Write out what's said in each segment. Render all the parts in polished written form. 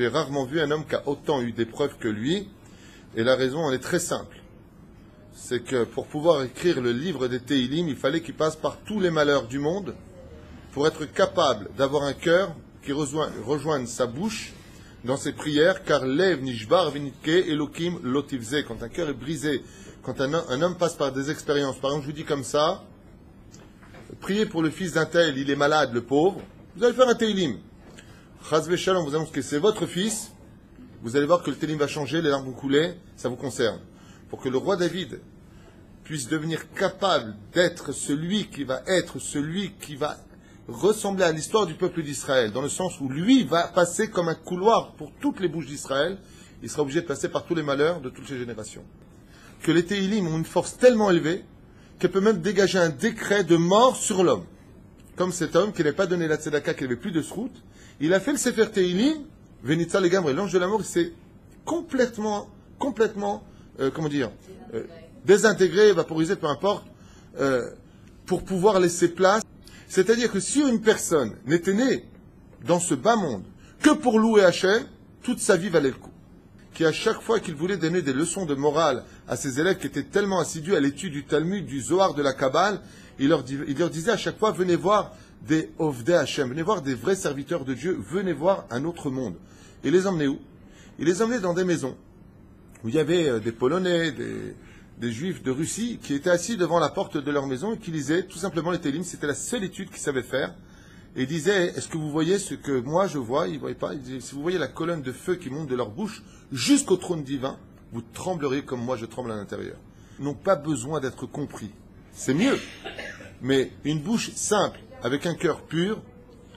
j'ai rarement vu un homme qui a autant eu d'épreuves que lui, et la raison en est très simple. C'est que pour pouvoir écrire le livre des Téhilim, il fallait qu'il passe par tous les malheurs du monde pour être capable d'avoir un cœur qui rejoigne sa bouche dans ses prières, car Lev Nishbar Vinitke Elokim Lotivze, quand un cœur est brisé, quand un homme passe par des expériences, par exemple je vous dis comme ça, priez pour le fils d'un tel, il est malade, le pauvre, vous allez faire un Téhilim. Chazve Shalom vous annonce que c'est votre fils, vous allez voir que le Téhilim va changer, les larmes vont couler, ça vous concerne. Pour que le roi David puisse devenir capable d'être celui qui va ressembler à l'histoire du peuple d'Israël, dans le sens où lui va passer comme un couloir pour toutes les bouches d'Israël, il sera obligé de passer par tous les malheurs de toutes les générations. Que les Téhilim ont une force tellement élevée qu'elle peut même dégager un décret de mort sur l'homme. Comme cet homme qui n'avait pas donné la tzedaka, qui n'avait plus de srout, il a fait le Sefer Téhilim, Venitza le Gamre, l'ange de la mort, il s'est complètement, désintégré, vaporisé, peu importe, pour pouvoir laisser place. C'est-à-dire que si une personne n'était née dans ce bas monde que pour louer Hachem, toute sa vie valait le coup. Qui à chaque fois qu'il voulait donner des leçons de morale à ses élèves qui étaient tellement assidus à l'étude du Talmud, du Zohar, de la Kabbale, il leur disait à chaque fois, venez voir des Ovdei Hachem, venez voir des vrais serviteurs de Dieu, venez voir un autre monde. Et les emmenait où? Il les emmenait dans des maisons où il y avait des Polonais, des Juifs de Russie qui étaient assis devant la porte de leur maison et qui lisaient tout simplement les Téhilim. C'était la seule étude qu'ils savaient faire. Et ils disaient, est-ce que vous voyez ce que moi je vois? Ils ne voyaient pas. Ils disaient, si vous voyez la colonne de feu qui monte de leur bouche jusqu'au trône divin, vous trembleriez comme moi je tremble à l'intérieur. Ils n'ont pas besoin d'être compris. C'est mieux. Mais une bouche simple, avec un cœur pur,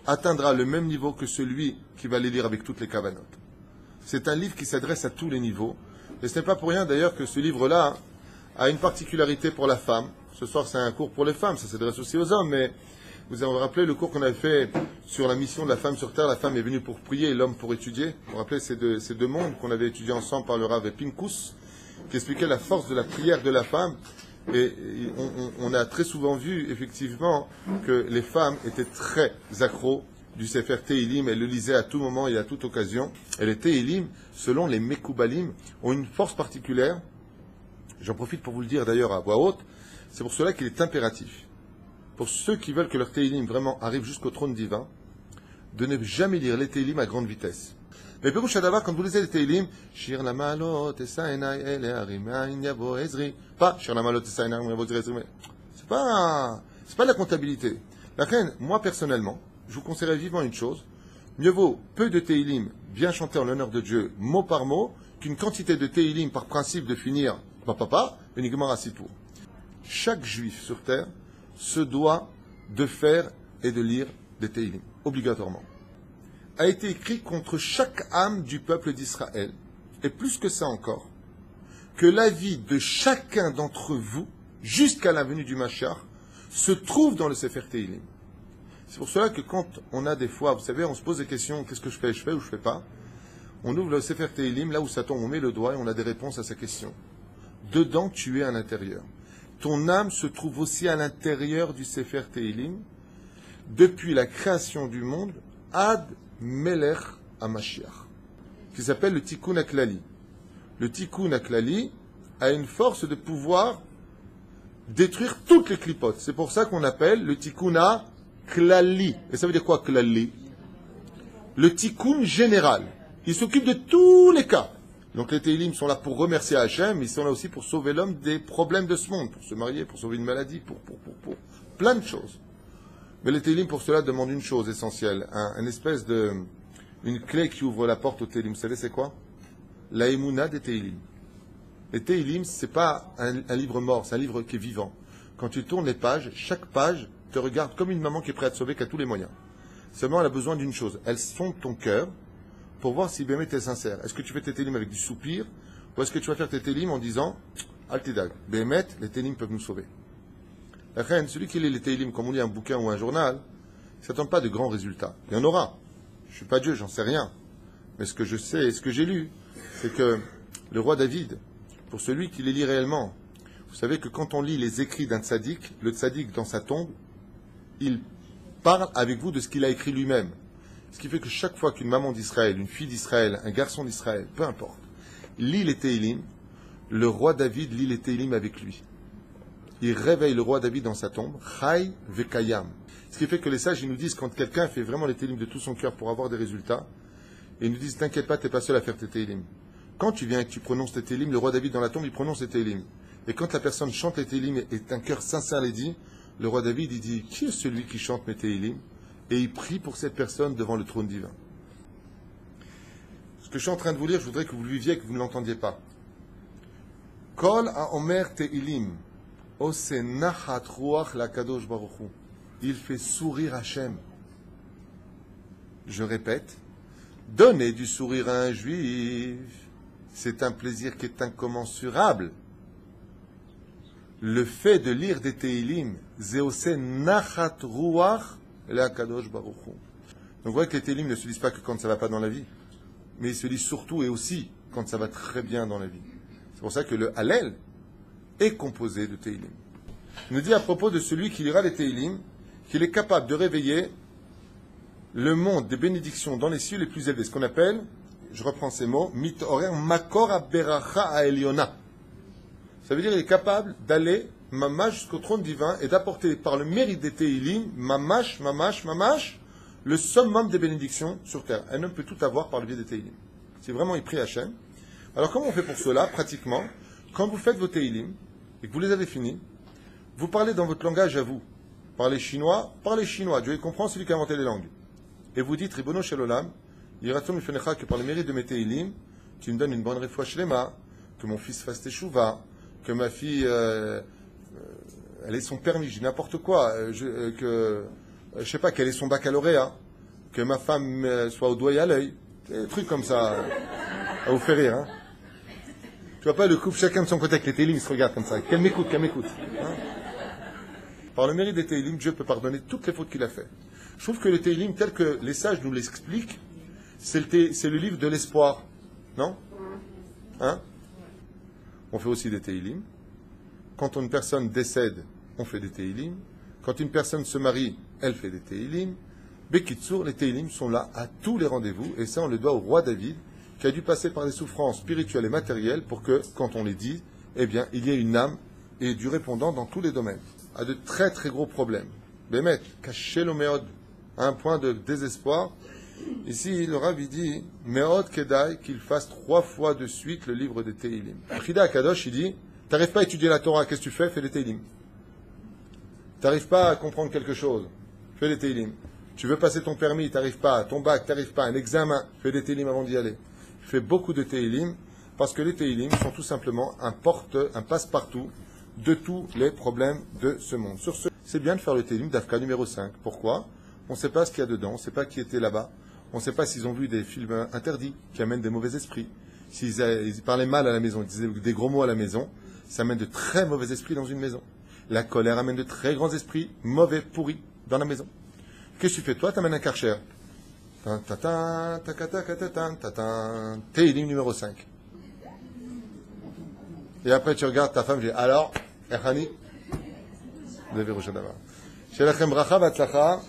atteindra le même niveau que celui qui va les lire avec toutes les kavanotes. C'est un livre qui s'adresse à tous les niveaux. Et ce n'est pas pour rien d'ailleurs que ce livre-là a une particularité pour la femme. Ce soir, c'est un cours pour les femmes, ça s'adresse aussi aux hommes, mais vous avez rappelé le cours qu'on avait fait sur la mission de la femme sur terre. La femme est venue pour prier et l'homme pour étudier. Vous vous rappelez ces deux mondes qu'on avait étudiés ensemble par le Rav Pinkus, qui expliquait la force de la prière de la femme. Et on a très souvent vu, effectivement, que les femmes étaient très accros du Sefer Téhilim. Elles le lisaient à tout moment et à toute occasion. Et les Téhilim, selon les Mekoubalim, ont une force particulière. J'en profite pour vous le dire d'ailleurs à voix haute. C'est pour cela qu'il est impératif, pour ceux qui veulent que leur Téhilim vraiment arrive jusqu'au trône divin, de ne jamais lire les Téhilim à grande vitesse. Mais Perouch Hadavar, quand vous lisez les Téhilim, Shir la malot esaenai ele harimain yavo ezri, pas Shir la malot esaenai yavo ezri, c'est pas de la comptabilité. La reine, moi personnellement, je vous conseillerais vivement une chose, mieux vaut peu de Téhilim bien chantés en l'honneur de Dieu, mot par mot, qu'une quantité de Téhilim par principe de finir uniquement à Sipour. Chaque juif sur terre se doit de faire et de lire des Téhilim, obligatoirement. A été écrit contre chaque âme du peuple d'Israël, et plus que ça encore, que la vie de chacun d'entre vous, jusqu'à la venue du Mashiach, se trouve dans le Sefer Téhilim. C'est pour cela que quand on a des fois, vous savez, on se pose des questions, qu'est-ce que je fais ou je fais pas, on ouvre le Sefer Téhilim, là où ça tombe, on met le doigt et on a des réponses à ces questions. Dedans, tu es à l'intérieur. Ton âme se trouve aussi à l'intérieur du Sefer Téhilim, depuis la création du monde, Ad Melech HaMashiach, qui s'appelle le Tikkun HaKlali. Le Tikkun HaKlali a une force de pouvoir détruire toutes les clipotes. C'est pour ça qu'on appelle le Tikkun HaKlali. Et ça veut dire quoi, Klali? Le Tikkun général. Il s'occupe de tous les cas. Donc les Téhilim sont là pour remercier Hachem, mais ils sont là aussi pour sauver l'homme des problèmes de ce monde, pour se marier, pour sauver une maladie, pour plein de choses. Mais les Téhilim pour cela demandent une chose essentielle, une clé qui ouvre la porte aux Téhilim. Vous savez c'est quoi? La émouna des Téhilim. Les Téhilim, c'est pas un livre mort, c'est un livre qui est vivant. Quand tu tournes les pages, chaque page te regarde comme une maman qui est prête à te sauver, qui a tous les moyens. Seulement elle a besoin d'une chose, elle sonde ton cœur, pour voir si Bémet est sincère. Est-ce que tu fais tes Téhilim avec du soupir, ou est-ce que tu vas faire tes Téhilim en disant Altidag, Bémet, les Téhilim peuvent nous sauver. La reine, celui qui lit les Téhilim comme on lit un bouquin ou un journal, il ne s'attend pas de grands résultats. Il y en aura. Je ne suis pas Dieu, j'en sais rien. Mais ce que je sais et ce que j'ai lu, c'est que le roi David, pour celui qui les lit réellement, vous savez que quand on lit les écrits d'un tzaddik, le tzaddik dans sa tombe, il parle avec vous de ce qu'il a écrit lui-même. Ce qui fait que chaque fois qu'une maman d'Israël, une fille d'Israël, un garçon d'Israël, peu importe, lit les Téhilim, le roi David lit les Téhilim avec lui. Il réveille le roi David dans sa tombe, Chai Vekayam. Ce qui fait que les sages, ils nous disent, quand quelqu'un fait vraiment les Téhilim de tout son cœur pour avoir des résultats, ils nous disent, t'inquiète pas, t'es pas seul à faire tes Téhilim. Quand tu viens et que tu prononces tes Téhilim, le roi David dans la tombe, il prononce les Téhilim. Et quand la personne chante les Téhilim et un cœur sincère les dit, le roi David, il dit, qui est celui qui chante mes Téhilim? Et il prie pour cette personne devant le trône divin. Ce que je suis en train de vous lire, je voudrais que vous le viviez et que vous ne l'entendiez pas. Kol ha'omer Téhilim, ose nachat ruach lakadosh baruch hu. Il fait sourire Hachem. Je répète, donner du sourire à un juif, c'est un plaisir qui est incommensurable. Le fait de lire des Téhilim, zeose nachat ruach lakadosh baruch hu. Donc vous voyez que les Téhilim ne se lisent pas que quand ça ne va pas dans la vie, mais ils se lisent surtout et aussi quand ça va très bien dans la vie. C'est pour ça que le Hallel est composé de Téhilim. Il nous dit à propos de celui qui lira les Téhilim, qu'il est capable de réveiller le monde des bénédictions dans les cieux les plus élevés. Ce qu'on appelle, je reprends ces mots, mitorer makor aberacha aeliona. Ça veut dire qu'il est capable d'aller mamash jusqu'au trône divin et d'apporter par le mérite des Téhilim, mamash, le summum des bénédictions sur terre. Un homme peut tout avoir par le biais des Téhilim. C'est vraiment il prie Hachem. Alors comment on fait pour cela? Pratiquement, quand vous faites vos Téhilim et que vous les avez finis, vous parlez dans votre langage à vous. Parlez chinois. Dieu il comprend, celui qui a inventé les langues. Et vous dites, Ribono Shel Olam, Yiratom Ifenecha, que par le mérite de mes Téhilim, tu me donnes une bonne refoua shlema, que mon fils fasse teshuva, que ma fille, elle ait son permis, je dis n'importe quoi, je sais pas, qu'elle ait son baccalauréat, que ma femme soit au doigt et à l'œil, des trucs comme ça, à vous faire rire, hein. Tu vois pas le couple, chacun de son côté avec les Téhilim, ils se regardent comme ça, qu'elle m'écoute, hein. Par le mérite des Téhilim, Dieu peut pardonner toutes les fautes qu'il a faites. Je trouve que le Téhilim, tel que les sages nous l'expliquent, c'est le livre de l'espoir. Non? Hein? On fait aussi des Téhilim. Quand une personne décède, on fait des Téhilim. Quand une personne se marie, elle fait des Téhilim. Bekitsour, les Téhilim sont là à tous les rendez-vous, et ça on le doit au roi David, qui a dû passer par des souffrances spirituelles et matérielles pour que, quand on les dit, eh bien, il y ait une âme et du répondant dans tous les domaines. A de très très gros problèmes. Bémet, caché le méod, à un point de désespoir. Ici, le Rav dit, méod kedai, qu'il fasse 3 fois de suite le livre des Téhilim. Frida Akadosh, il dit, t'arrives pas à étudier la Torah, qu'est-ce que tu fais? Fais les Téhilim. T'arrives pas à comprendre quelque chose, fais les Téhilim. Tu veux passer ton permis, t'arrives pas, ton bac, t'arrives pas, un examen, fais des Téhilim avant d'y aller. Fais beaucoup de Téhilim, parce que les Téhilim sont tout simplement un passe-partout de tous les problèmes de ce monde. Sur ce, c'est bien de faire le Téhilim d'Afka numéro 5. Pourquoi? On ne sait pas ce qu'il y a dedans, on ne sait pas qui était là-bas, on ne sait pas s'ils ont vu des films interdits qui amènent des mauvais esprits. S'ils parlaient mal à la maison, ils disaient des gros mots à la maison, ça amène de très mauvais esprits dans une maison. La colère amène de très grands esprits mauvais, pourris, dans la maison. Qu'est-ce que tu fais? Toi, tu amènes un karcher. Téhilim numéro 5. Et après, tu regardes ta femme, je dis, alors, Echani, Deverusha Davar. Shelachem bracha v'atzlacha.